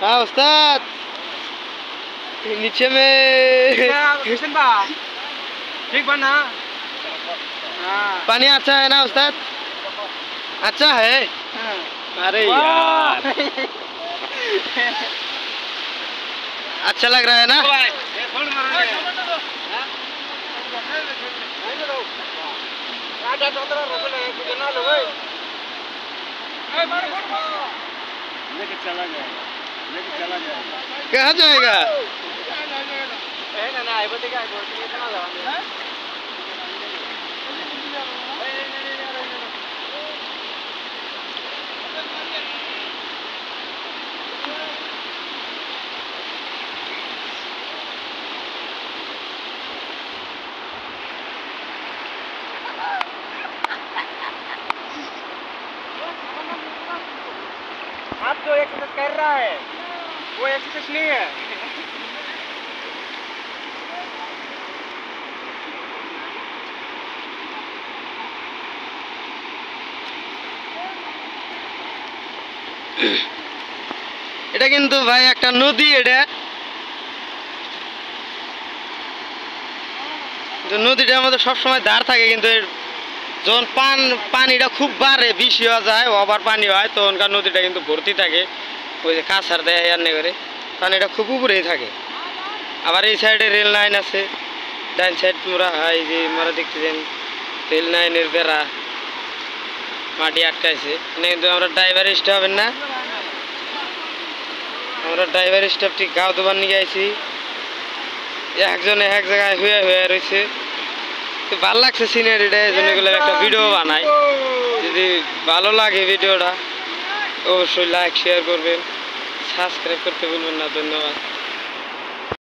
हाँ उस्ताद नीचे में ठीक बना। पानी अच्छा है ना उस्ताद? अच्छा है। अरे यार अच्छा लग रहा है ना? कहाँ जाएगा? आप जो एक्सरसाइज कर रहा है वो एक्सरसाइज नहीं है। এটা কিন্তু ভাই একটা নদী, এটা নদীটার মধ্যে সবসময় ধার থাকে, কিন্তু যখন পানিটা খুব বাড়ে, বেশি হওয়া যায়, ওভার পানি হয়, তখনকার নদীটা কিন্তু ভর্তি থাকে। ওই যে কাছার দেয় এনে করে পানিটা খুব উপরেই থাকে। আবার এই সাইডে রেল লাইন আছে, ডাইন সাইড মোরা হয় যে মোরা দেখতেছেন রেল লাইনের বেড়া মাটি আটকাইছে। এখানে কিন্তু আমরা ড্রাইভার স্টাফের না, আমরা ড্রাইভার স্টাফ ঠিক গাঁও দোবার নিয়ে আইছি। একজনে এক জায়গায় হয়ে হয়ে রয়েছে, তো ভালো লাগছে সিনারিটা, এই জন্য এগুলো একটা ভিডিও বানাই। যদি ভালো লাগে ভিডিওটা অবশ্যই লাইক শেয়ার করবেন, সাবস্ক্রাইব করতে ভুলবেন না। ধন্যবাদ।